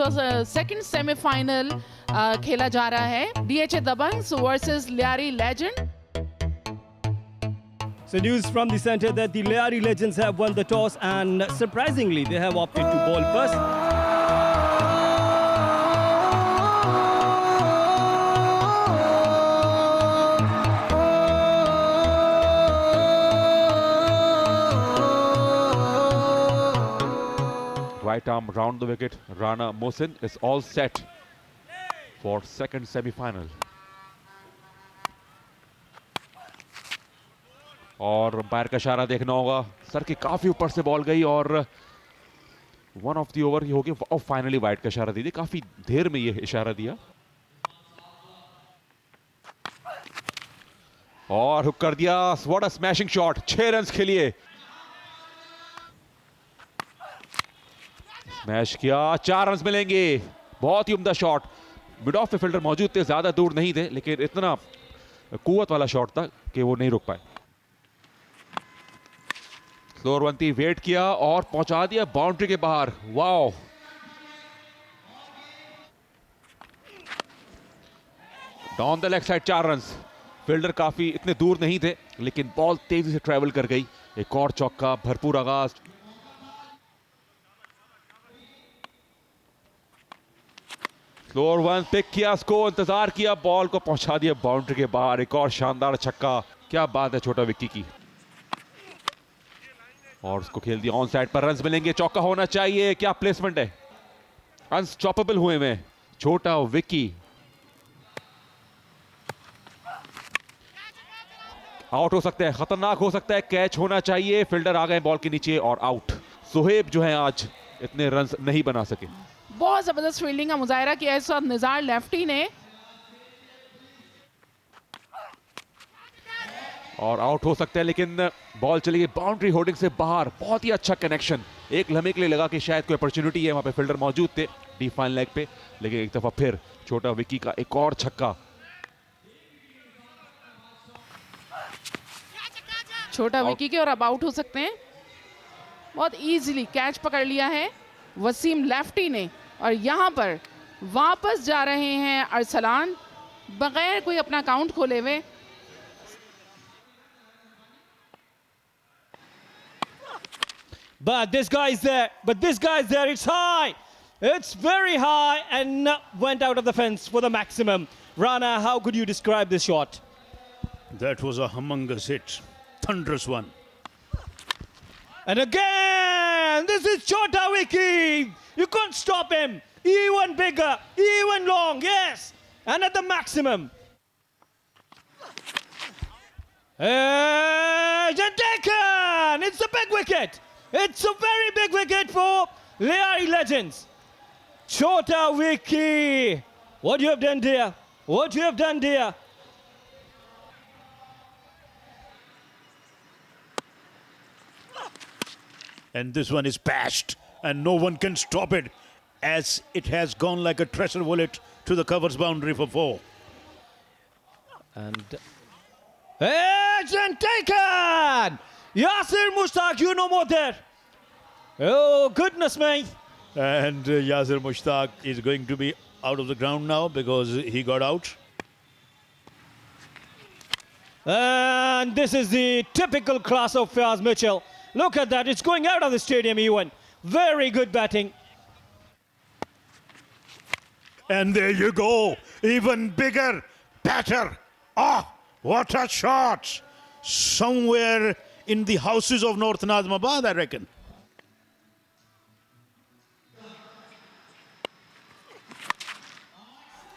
Second semifinal खेला जा रहा है DHA Dabanggs versus Lyari Legend. So news from the center that the Lyari Legends have won the toss and surprisingly they have opted to bowl first. Right arm round the wicket. Rana Mohsin is all set for second semi-final. और umpire का इशारा देखना होगा. Sir के काफी ऊपर से ball गई और वन ऑफ द ओवर ही हो गया और फाइनली वाइड का इशारा दे दिया. काफी देर में ये इशारा दिया और हुक कर दिया. What a smashing shot. 6 runs के लिए स्मैश किया. 4 रन्स मिलेंगे. बहुत ही उम्दा शॉट. मिड ऑफ पे फील्डर मौजूद थे, ज्यादा दूर नहीं थे, लेकिन इतना कुवत वाला शॉट था कि वो नहीं रुक पाए. स्लोरवंती वेट किया और पहुंचा दिया बाउंड्री के बाहर. Wow. Down the leg side 4 runs. Fielder काफी इतने दूर नहीं थे, लेकिन बॉल तेजी से ट्रेवल कर गई. एक और चौका. भरपूर आगाज. स्लोअर वन पिक किया, उसको इंतजार किया, बॉल को पहुंचा दिया बाउंड्री के बाहर. एक और शानदार छक्का. क्या बात है छोटा विक्की की. और उसको खेल दिया ऑन साइड पर. रन्स मिलेंगे. चौका होना चाहिए. क्या प्लेसमेंट है. अनस्टॉपेबल हुए में छोटा विक्की. आउट हो सकता है. खतरनाक हो सकता है. कैच होना चाहिए. फील्डर आ गए बॉल के नीचे और आउट. सुहेब जो है आज इतने रन्स नहीं बना सके. बहुत जबरदस्त फील्डिंग का मुजाहरा किया इस वक्त निज़ार लेफ्टी ने. और आउट हो सकता है, लेकिन बॉल चली गई बाउंड्री होर्डिंग से बाहर. बहुत ही अच्छा कनेक्शन. एक लम्हे के लिए लगा कि शायद कोई अपॉर्चुनिटी है. वहां पे फील्डर मौजूद थे डी फाइन लेग पे, लेकिन एक दफा फिर छोटा विक्की का एक और छक्का. छोटा विक्की के और अब आउट हो सकते हैं. बहुत इजीली कैच पकड़ लिया है वसीम लेफ्टी ने. और यहां पर वापस जा रहे हैं अरसलान बगैर कोई अपना अकाउंट खोले हुए. But this guy is there. It's high. It's very high and went out of the fence for the maximum. Rana, how could you describe this shot? That was a humongous hit. Thunderous one. And again, this is Chota Vicky. You can't stop him. Even bigger, even long, yes. And at the maximum. And taken. It's a big wicket. It's a very big wicket for Lyari Legends. Chota Vicky. What you have done, dear? What you have done, dear? And this one is bashed, and no one can stop it, as it has gone like a treasure bullet to the covers boundary for 4. And it's been taken! Yasir Mushtaq, you know more there. Oh, goodness me. And Yasir Mushtaq is going to be out of the ground now because he got out. And this is the typical class of Fayyaz Mitchell. Look at that, it's going out of the stadium even. Very good batting. And there you go, even bigger, better. Ah, what a shot. Somewhere in the houses of North Nazmabad, I reckon.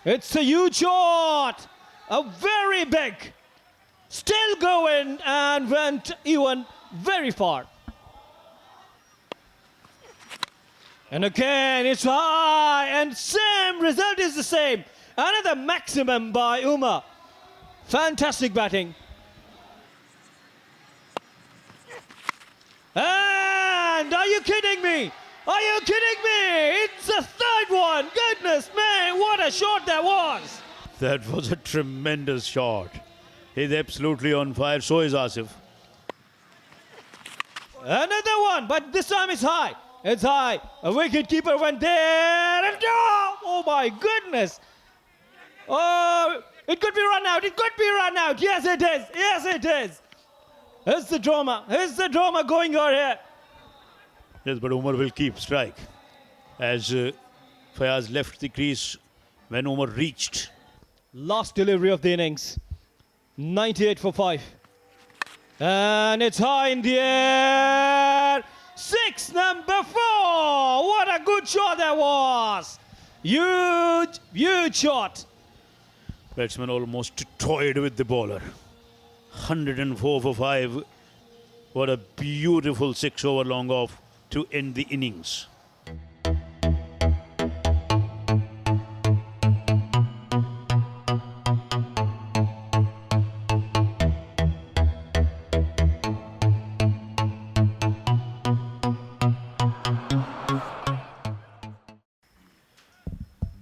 It's a huge shot. A very big. Still going and went even very far. And again, it's high, and same result is the same. Another maximum by Umar. Fantastic batting. And are you kidding me? Are you kidding me? It's the third one. Goodness me, what a shot that was. That was a tremendous shot. He's absolutely on fire. So is Asif. Another one, but this time it's high. It's high. A wicket keeper went there. And oh my goodness. Oh, it could be run out. It could be run out. Yes, it is. Yes, it is. Here's the drama. Here's the drama going on here. Yes, but Umar will keep strike. As Fayyaz left the crease when Umar reached. Last delivery of the innings. 98 for 5. And it's high in the air. 6, number 4. What a good shot that was. Huge, huge shot. Batsman almost toyed with the bowler. 104 for 5. What a beautiful 6-over long off to end the innings.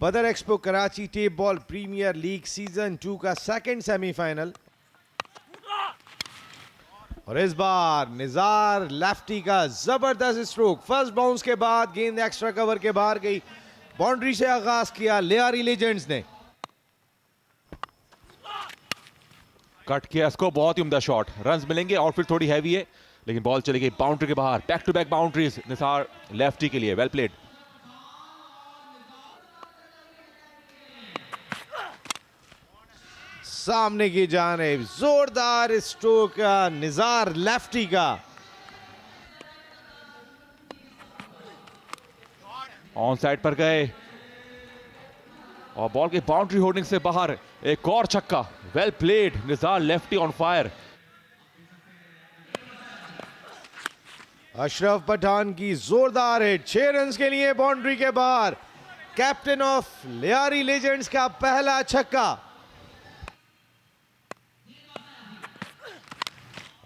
बदर expo Karachi tape ball premiere league season 2 का second semifinal और इस बार Nizar lefty का जबरदस्त stroke. First bounce के बाद गेंद extra cover के बाहर गई। बाउंड्री से आगाज किया लियारी लेजेंड्स ने। कट किया इसको, बहुत ही उम्दा शॉट। रन्स मिलेंगे, आउटफील्ड थोड़ी हैवी है लेकिन बॉल चली गई बाउंड्री के बाहर। Back to back boundaries Nisar lefty के लिए। Well played. सामने की जानिब जोरदार स्ट्रोक का निजार लेफ्टी का। ऑन साइड पर गए और बॉल की बाउंड्री होल्डिंग से बाहर। एक और छक्का। Well played. Nizar lefty on fire. Ashraf Pathan की जोरदार हिट 6 रन्स के लिए बाउंड्री के बाहर। कैप्टन ऑफ लियारी लेजेंड्स का पहला छक्का।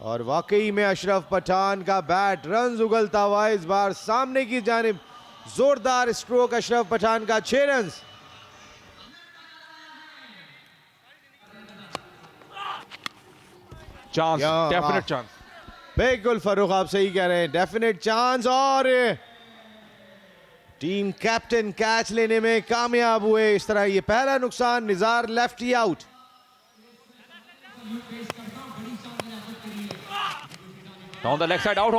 और वाकई में अशरफ पठान का बैट रन्स उगलता हुआ इस बार सामने की जानिब। जोरदार स्ट्रोक अशरफ पठान का 6 रन्स। Chance, definite chance. बिल्कुल फरूख, आप सही कह रहे हैं, डेफिनेट चांस। और टीम कैप्टन कैच लेने में कामयाब हुए। इस तरह ये पहला नुकसान। Nizar lefty out. On the leg side out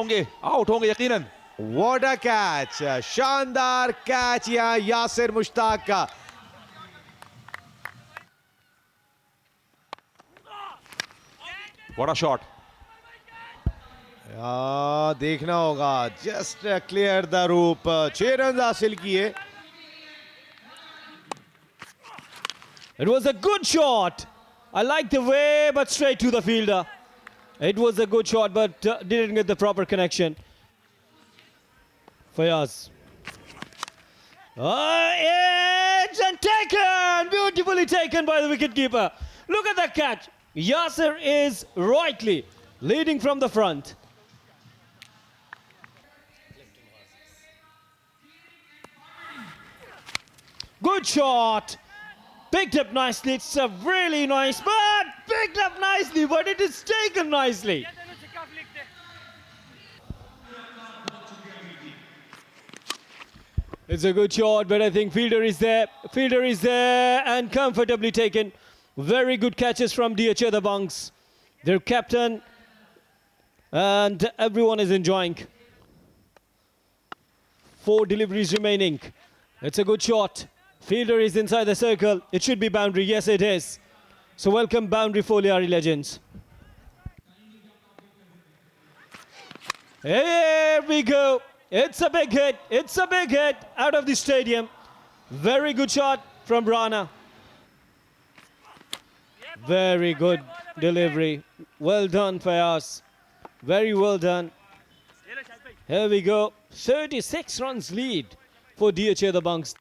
होंगे यकीनन। व्हाट अ कैच, शानदार कैच यहां यासिर मुश्ताक का। What a shot. देखना होगा। जस्ट क्लियर द रूप। 6 रन हासिल किए। It was a good shot. I like the way, but straight to the fielder. It was a good shot, but didn't get the proper connection. Fayyaz. It's and taken! Beautifully taken by the wicketkeeper. Look at that catch. Yasir is rightly leading from the front. Good shot. Picked up nicely. It's a really nice, but picked up nicely, but it is taken nicely. It's a good shot, but I think fielder is there. Fielder is there and comfortably taken. Very good catches from DHA Dabanggs, their captain, and everyone is enjoying. 4 deliveries remaining. It's a good shot. Fielder is inside the circle. It should be boundary. Yes, it is. So welcome boundary for Lyari Legends. Here we go. It's a big hit. It's a big hit out of the stadium. Very good shot from Rana. Very good delivery. Well done, Fayyaz. Very well done. Here we go. 36 runs lead for DHA Dabanggs.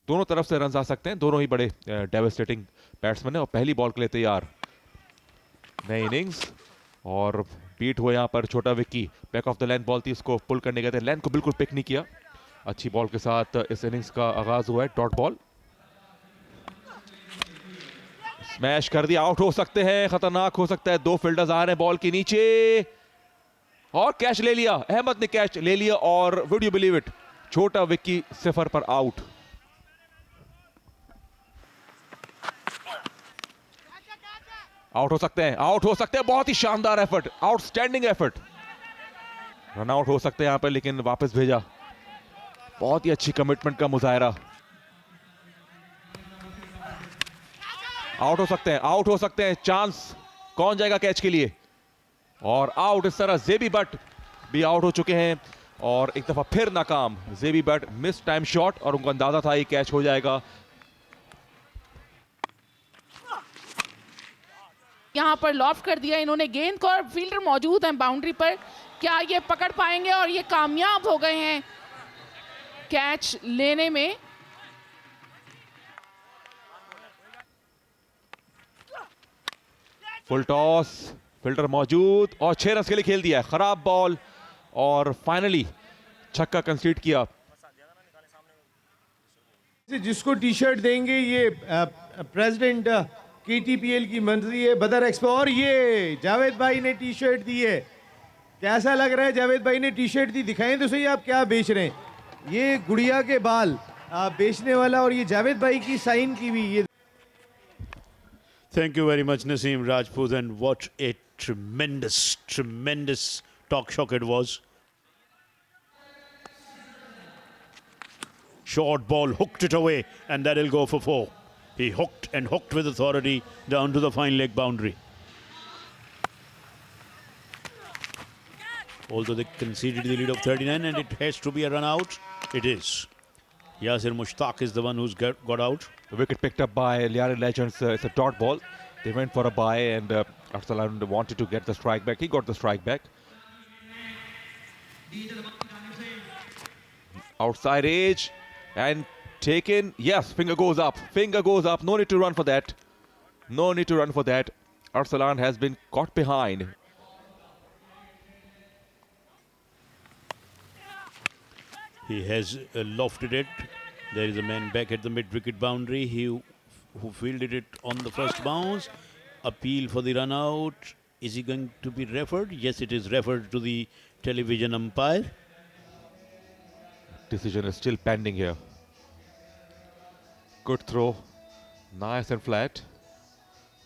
दोनों तरफ से run आ सकते हैं। दोनों ही बड़े devastating batsman हैं और पहली बॉल के लिए तैयार। नई इनिंग्स और बीट हुआ यहाँ पर छोटा Vicky. Back of the length ball थी, इसको पुल करने गए थे, लेंथ को बिल्कुल पिक नहीं किया। अच्छी बॉल के साथ इस इनिंग्स का आगाज हुआ है। डॉट बॉल स्मैश कर दिया, आउट हो सकते हैं, खतरनाक हो सकता है। 2 फील्डर्स आ रहे हैं बॉल के नीचे और कैच ले लिया। अहमद ने कैच ले लिया और वुड यू बिलीव इट, छोटा विक्की 0 पर आउट। आउट हो सकते हैं, आउट हो सकते हैं। बहुत ही शानदार effort, outstanding effort. Run out हो सकते हैं यहां पर, लेकिन वापस भेजा। बहुत ही अच्छी कमिटमेंट का मुजाहरा। आउट हो सकते हैं, आउट हो सकते हैं। चांस, कौन जाएगा कैच के लिए? और आउट। इस तरह जेबी बट भी आउट हो चुके हैं और एक दफा फिर नाकाम। जेबी बट मिस टाइम शॉट और उनको अंदाजा था ये कैच हो जाएगा। यहाँ पर लॉफ्ट कर दिया इन्होंने गेंद को और फील्डर मौजूद हैं बाउंड्री पर। क्या ये पकड़ पाएंगे? और ये कामयाब हो गए हैं कैच लेने में। फुल टॉस, फील्डर मौजूद और 6 रन के लिए खेल दिया है। खराब बॉल और फाइनली छक्का कंसीड किया। जिसको टी शर्ट देंगे ये प्रेसिडेंट KTPL की मंत्री है बदर एक्सपो, और ये जावेद भाई ने टी शर्ट दी है। कैसा लग रहा है? जावेद भाई ने टी शर्ट दी, दिखाएं तो सही आप क्या बेच रहे हैं। ये गुड़िया के बाल बेचने वाला और ये जावेद भाई की साइन की भी। ये Thank you very much, Naseem Rajput, and what a tremendous talk shock it was. Short ball, hooked it away, and that'll go for 4. He hooked and hooked with authority down to the fine leg boundary. Although they conceded the lead of 39 and it has to be a run out, it is. Yasir Mushtaq is the one who's got out. The wicket picked up by Lyari Legends. It's a dot ball. They went for a bye and Arsalan wanted to get the strike back. He got the strike back. Outside edge and taken. Yes, finger goes up. Finger goes up. No need to run for that. No need to run for that. Arsalan has been caught behind. He has lofted it. There is a man back at the mid-wicket boundary. Who fielded it on the first bounce. Appeal for the run out. Is he going to be referred? Yes, it is referred to the television umpire. Decision is still pending here. Good throw. Nice and flat.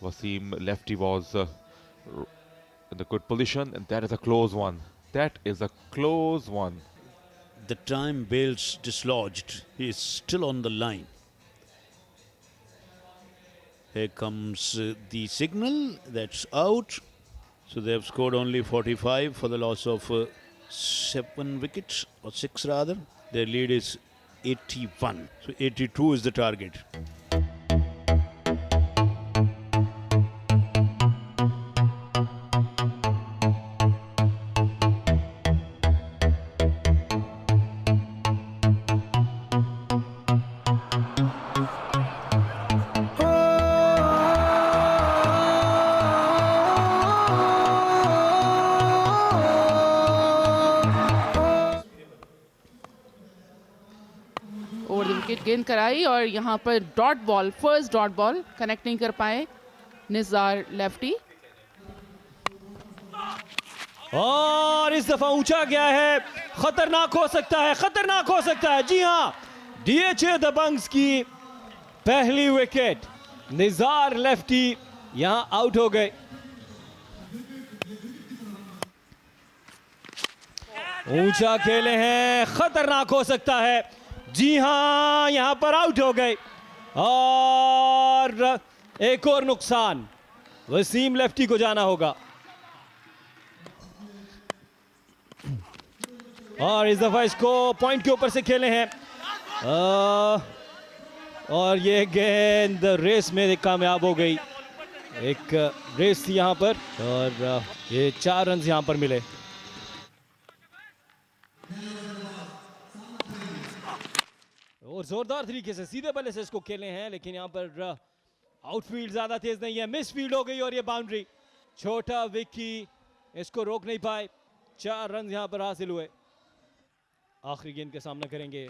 Wasim lefty was in a good position, and that is a close one. That is a close one. The time Bales dislodged. He is still on the line. Here comes the signal. That's out. So they have scored only 45 for the loss of 7 wickets, or 6 rather. Their lead is 81. So 82 is the target. Over the wicket गेंद कराई और यहाँ पर dot ball, first dot ball connect नहीं कर पाए Nizar lefty. और इस दफा ऊंचा गया है। खतरनाक हो सकता है, खतरनाक हो सकता है। जी हां, DHA दबंग्स की पहली विकेट। निज़ार लेफ्टी यहां आउट हो गए। ऊंचा खेले हैं, खतरनाक हो सकता है। जी हां, यहां पर आउट हो गए और एक और नुकसान वसीम लेफ्टी को जाना होगा। और इस दफा इसको पॉइंट के ऊपर से खेले हैं और ये गेंद रेस में कामयाब हो गई। एक रेस थी यहाँ पर और ये 4 रन यहाँ पर मिले। और जोरदार तरीके से सीधे बल्ले से इसको खेले हैं, लेकिन यहाँ पर आउटफील्ड ज्यादा तेज नहीं है। मिस फील्ड हो गई और ये बाउंड्री। छोटा विक्की इसको रोक नहीं पाए। 4 रन यहाँ पर हासिल हुए। आखिरी गेंद का सामना करेंगे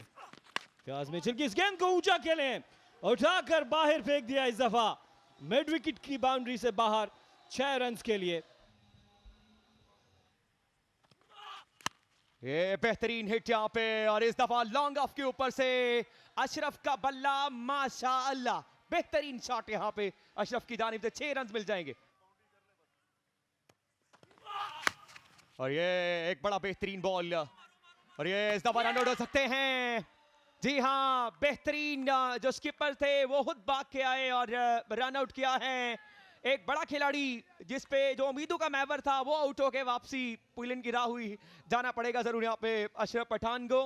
फयाज मिचेल की। इस गेंद को ऊंचा खेले हैं, उठाकर बाहर फेंक दिया इस दफा मिड विकेट की बाउंड्री से बाहर 6 रन्स के लिए। ये बेहतरीन हिट यहाँ पे और इस दफा लॉन्ग ऑफ के ऊपर से अशरफ का बल्ला, माशाअल्लाह बेहतरीन शॉट यहाँ पे अशरफ की जानिब से 6 रन मिल जाएंगे। और ये एक बड़ा बेहतरीन बॉल और ये इस दफा रन आउट हो सकते हैं। जी हाँ, बेहतरीन जो स्किपर थे वो खुद भाग के आए और रन आउट किया है। एक बड़ा खिलाड़ी जिस पे जो उम्मीदों का मैवर था वो आउट होके वापसी पुलिन की राह हुई। जाना पड़ेगा जरूर यहाँ पे अशरफ पठान को,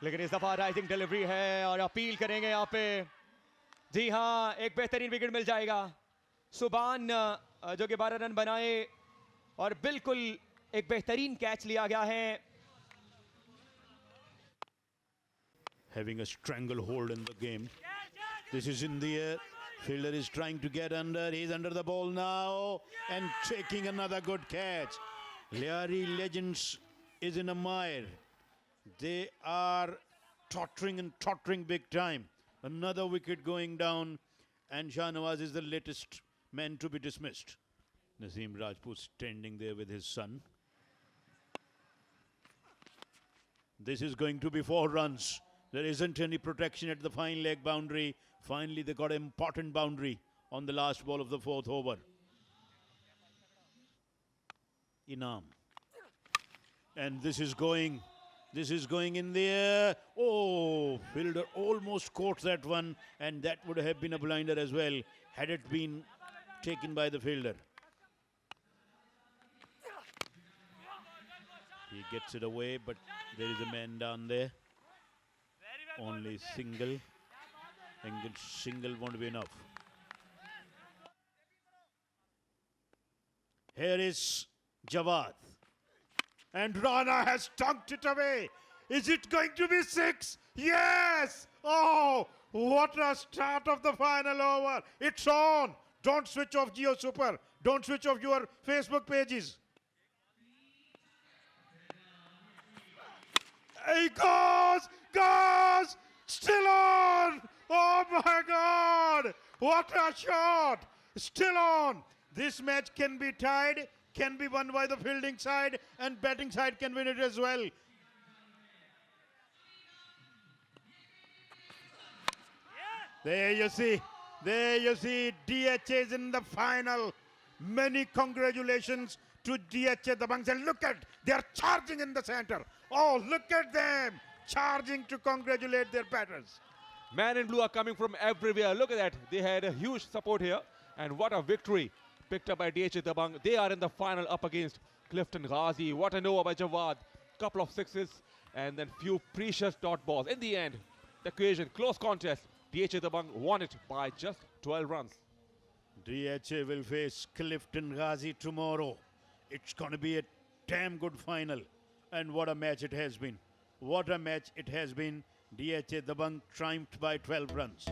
लेकिन इस दफा राइजिंग डिलीवरी है और अपील करेंगे यहाँ पे। जी हाँ, एक बेहतरीन विकेट मिल जाएगा। सुबान जो कि 12 रन बनाए और बिल्कुल एक बेहतरीन कैच लिया गया है। Having a stranglehold in the game. This is in the air. Fielder is trying to get under. He's under the ball now and taking another good catch. Lyari Legends is in a mire. They are tottering big time. Another wicket going down, and Shahnawaz is the latest man to be dismissed. Naseem Rajput standing there with his son. This is going to be 4 runs. There isn't any protection at the fine leg boundary. Finally, they got an important boundary on the last ball of the 4th over. Inam. And this is going in the air. Oh, fielder almost caught that one, and that would have been a blinder as well had it been taken by the fielder. He gets it away, but there is a man down there. Only single, and single won't be enough. Here is Jawad. And Rana has dunked it away. Is it going to be 6? Yes! Oh, what a start of the final over. It's on. Don't switch off Geo Super. Don't switch off your Facebook pages. He goes, still on. Oh my God, what a shot, still on. This match can be tied, can be won by the fielding side, and batting side can win it as well. There you see, DHA is in the final. Many congratulations to DHA Dabanggs, and look at, they are charging in the center. Oh, look at them, charging to congratulate their batters. Man in blue are coming from everywhere. Look at that. They had a huge support here. And what a victory picked up by DHA Dabanggs. They are in the final up against Clifton Ghazi. What an over by Jawad. Couple of sixes and then few precious dot balls. In the end, the equation, close contest. DHA Dabanggs won it by just 12 runs. DHA will face Clifton Ghazi tomorrow. It's going to be a damn good final. And what a match it has been. What a match it has been. DHA Dabanggs triumphed by 12 runs.